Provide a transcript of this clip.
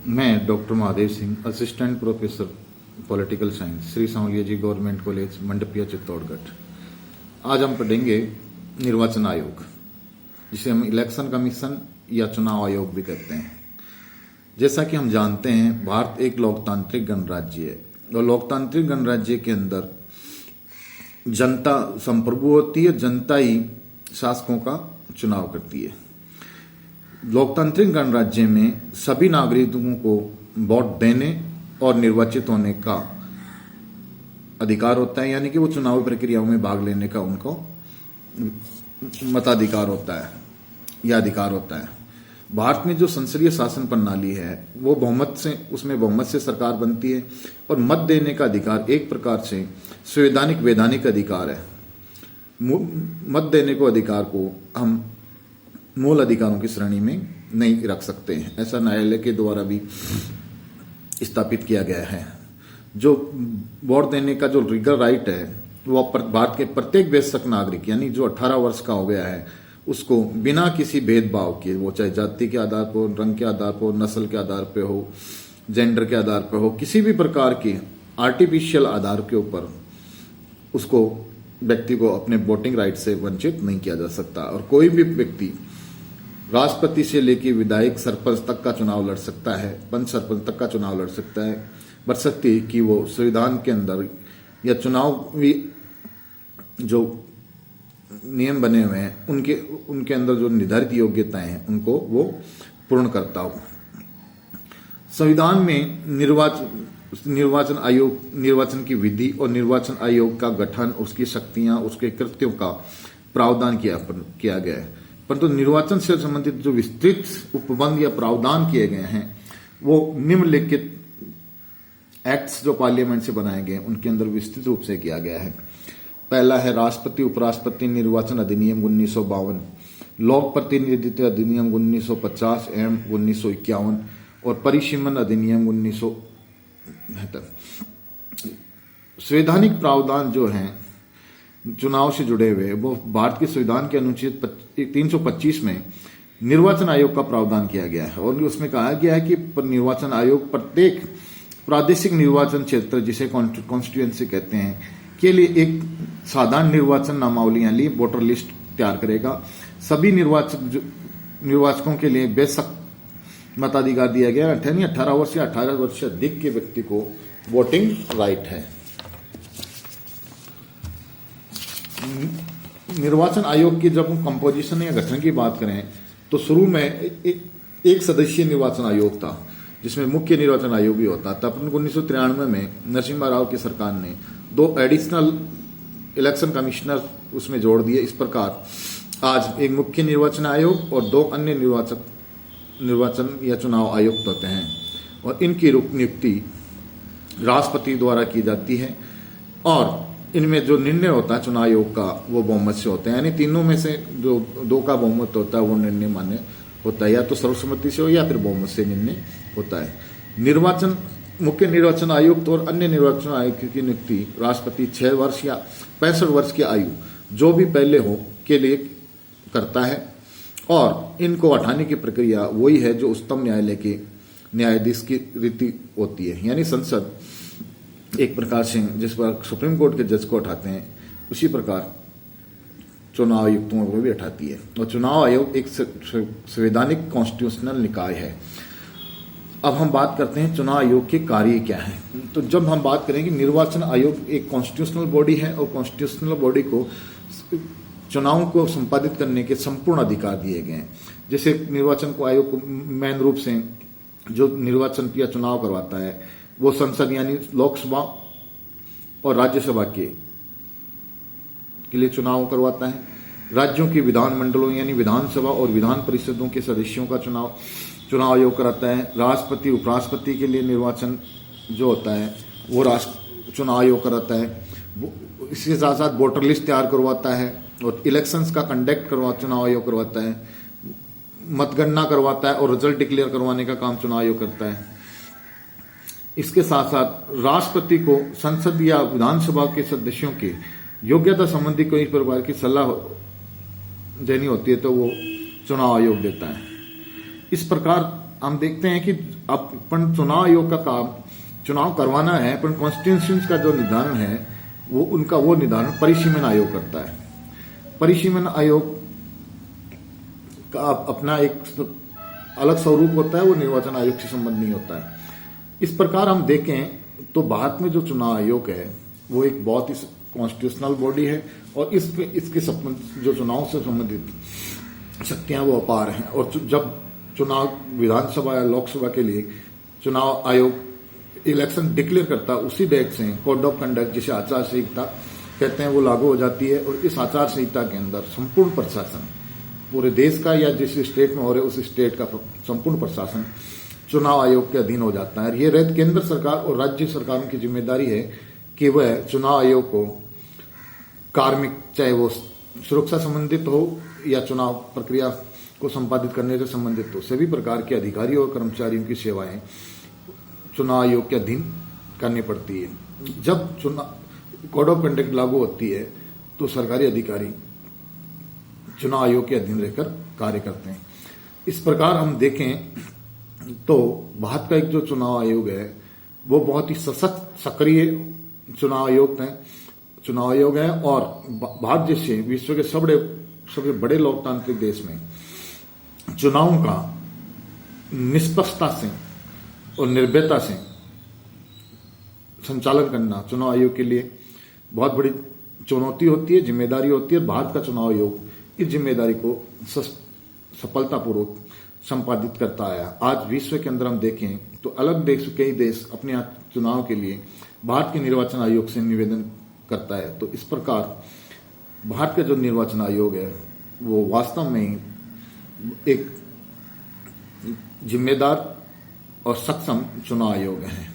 मैं doctor Mahadev Singh, assistant professor political science, Shri Sanwaliya ji government college, Mandapiya, Chittorgarh. आज हम पढ़ेंगे निर्वाचन आयोग, जिसे हम इलेक्शन कमीशन या चुनाव आयोग भी कहते हैं। जैसा कि हम जानते हैं, भारत एक लोकतांत्रिक गणराज्य है और लोकतांत्रिक गणराज्य के अंदर जनता संप्रभु होती है, जनता ही शासकों का चुनाव करती है। लोकतांत्रिक गणराज्य में सभी नागरिकों को वोट देने और निर्वाचित होने का अधिकार होता है, यानी कि वो चुनावी प्रक्रियाओं में भाग लेने का उनको मताधिकार होता है या अधिकार होता है। भारत में जो संसदीय शासन प्रणाली है वो उसमें बहुमत से सरकार बनती है और मत देने का अधिकार एक प्रकार से संवैधानिक वैधानिक अधिकार है। मत देने को अधिकार को हम मूल अधिकारों की श्रेणी में नहीं रख सकते हैं, ऐसा न्यायालय के द्वारा भी स्थापित किया गया है। जो वोट देने का जो लीगल राइट है वो भारत के प्रत्येक वयस्क नागरिक, यानी जो 18 वर्ष का हो गया है, उसको बिना किसी भेदभाव के, वो चाहे जाति के आधार पर, रंग के आधार पर, नस्ल के आधार पर हो, जेंडर के आधार पर हो, किसी भी प्रकार के आर्टिफिशियल आधार के ऊपर उसको व्यक्ति को अपने वोटिंग राइट से वंचित नहीं किया जा सकता। और कोई भी व्यक्ति राष्ट्रपति से लेकर विधायक, सरपंच तक का चुनाव लड़ सकता है, पंच सरपंच तक का चुनाव लड़ सकता है, बशर्ते कि वो संविधान के अंदर या चुनावी जो नियम बने हुए हैं उनके अंदर जो निर्धारित योग्यताएं हैं उनको वो पूर्ण करता हो। संविधान में निर्वाचन आयोग, निर्वाचन की विधि और निर्वाचन आयोग का गठन, उसकी शक्तियां, उसके कृत्यों का प्रावधान किया गया है। परंतु निर्वाचन से संबंधित जो विस्तृत उपबंध या प्रावधान किए गए हैं वो निम्नलिखित एक्ट्स जो पार्लियामेंट से बनाए गए उनके अंदर विस्तृत रूप से किया गया है। पहला है राष्ट्रपति उपराष्ट्रपति निर्वाचन अधिनियम 1952, लोक प्रतिनिधित्व अधिनियम 1950 एवं 1951 और परिसीमन अधिनियम 1969। संवैधानिक प्रावधान जो हैं चुनाव से जुड़े हुए वो भारत के संविधान के अनुच्छेद 325 में निर्वाचन आयोग का प्रावधान किया गया है और उसमें कहा गया है कि निर्वाचन आयोग प्रत्येक प्रादेशिक निर्वाचन क्षेत्र, जिसे कॉन्स्टिट्यूएंसी कहते हैं, के लिए एक साधारण निर्वाचन नामावली यानी वोटर लिस्ट तैयार करेगा। सभी निर्वाचकों के लिए बेशक मताधिकार दिया गया है, 18 वर्ष या 18 वर्ष से अधिक के व्यक्ति को वोटिंग राइट है। निर्वाचन आयोग की जब हम कंपोजिशन या गठन की बात करें तो शुरू में एक सदस्यीय निर्वाचन आयोग था जिसमें मुख्य निर्वाचन आयोग भी होता था। 1993 में नरसिम्हा राव की सरकार ने 2 एडिशनल इलेक्शन कमिश्नर उसमें जोड़ दिए। इस प्रकार आज एक मुख्य निर्वाचन आयोग और 2 अन्य निर्वाचन या चुनाव आयुक्त होते हैं और इनकी नियुक्ति राष्ट्रपति द्वारा की जाती है और इनमें जो निर्णय होता है चुनाव आयोग का वो बहुमत से होता है, यानी तीनों में से जो 2 का बहुमत होता है वो निर्णय मान्य होता है, या तो सर्वसम्मति से हो या फिर बहुमत से निर्णय होता है। मुख्य निर्वाचन आयुक्त और अन्य निर्वाचन आयुक्त की नियुक्ति राष्ट्रपति 6 वर्ष या 65 वर्ष की आयु जो भी पहले हो के लिए करता है और इनको हटाने की प्रक्रिया वही है जो उच्चतम न्यायालय के न्यायाधीश की रीति होती है, यानी संसद एक प्रकार से जिस पर सुप्रीम कोर्ट के जज को उठाते हैं उसी प्रकार चुनाव आयुक्तों को भी उठाती है। और चुनाव आयोग एक संवैधानिक कॉन्स्टिट्यूशनल निकाय है। अब हम बात करते हैं चुनाव आयोग के कार्य क्या है। तो जब हम बात करेंगे निर्वाचन आयोग एक कॉन्स्टिट्यूशनल बॉडी है और कॉन्स्टिट्यूशनल बॉडी को चुनाव को संपादित करने के संपूर्ण अधिकार दिए गए हैं। जैसे निर्वाचन को आयोग को मेन रूप से जो निर्वाचन या चुनाव करवाता है वो संसद यानी लोकसभा और राज्यसभा के लिए चुनाव करवाता है। राज्यों के विधानमंडलों यानी विधानसभा और विधान परिषदों के सदस्यों का चुनाव आयोग कराता है। राष्ट्रपति उपराष्ट्रपति के लिए निर्वाचन जो होता है वो चुनाव आयोग कराता है। इसके साथ साथ वोटर लिस्ट तैयार करवाता है और इलेक्शंस का कंडक्ट चुनाव आयोग करवाता है, मतगणना करवाता है और रिजल्ट डिक्लेयर करवाने का काम चुनाव आयोग करता है। इसके साथ साथ राष्ट्रपति को संसद या विधानसभा के सदस्यों के योग्यता संबंधी कोई प्रकार की सलाह देनी होती है तो वो चुनाव आयोग देता है। इस प्रकार हम देखते हैं कि अपन चुनाव आयोग का काम चुनाव करवाना है, पर कॉन्स्टिट्यूशंस का जो निर्धारण है वो निर्धारण परिसीमन आयोग करता है। परिसीमन आयोग का अपना एक अलग स्वरूप होता है, वो निर्वाचन आयोग से संबंध नहीं होता है। इस प्रकार हम देखें तो भारत में जो चुनाव आयोग है वो एक बहुत ही कॉन्स्टिट्यूशनल बॉडी है और इसके जो चुनाव से संबंधित शक्तियां वो अपार हैं। और जब चुनाव विधानसभा या लोकसभा के लिए चुनाव आयोग इलेक्शन डिक्लेयर करता है, उसी डेट से कोड ऑफ कंडक्ट जिसे आचार संहिता कहते हैं वो लागू हो जाती है। और इस आचार संहिता के अंदर संपूर्ण प्रशासन पूरे देश का या जिस स्टेट में हो रहे उस स्टेट का संपूर्ण प्रशासन चुनाव आयोग के अधीन हो जाता है। ये केंद्र सरकार और राज्य सरकारों की जिम्मेदारी है कि वह चुनाव आयोग को कार्मिक, चाहे वो सुरक्षा संबंधित हो या चुनाव प्रक्रिया को संपादित करने से संबंधित हो, सभी प्रकार के अधिकारियों और कर्मचारियों की सेवाएं चुनाव आयोग के अधीन करनी पड़ती है। जब चुनाव कोड ऑफ कंडक्ट लागू होती है तो सरकारी अधिकारी चुनाव आयोग के अधीन रहकर कार्य करते हैं। इस प्रकार हम देखें तो भारत का एक जो चुनाव आयोग है वो बहुत ही सशक्त सक्रिय चुनाव आयोग है और भारत जैसे विश्व के सबसे बड़े लोकतांत्रिक देश में चुनावों का निष्पक्षता से और निर्भयता से संचालन करना चुनाव आयोग के लिए बहुत बड़ी चुनौती होती है, जिम्मेदारी होती है। भारत का चुनाव आयोग इस जिम्मेदारी को सफलतापूर्वक संपादित करता आया। आज विश्व के अंदर हम देखें तो कई देश अपने चुनाव के लिए भारत के निर्वाचन आयोग से निवेदन करता है। तो इस प्रकार भारत का जो निर्वाचन आयोग है वो वास्तव में एक जिम्मेदार और सक्षम चुनाव आयोग है।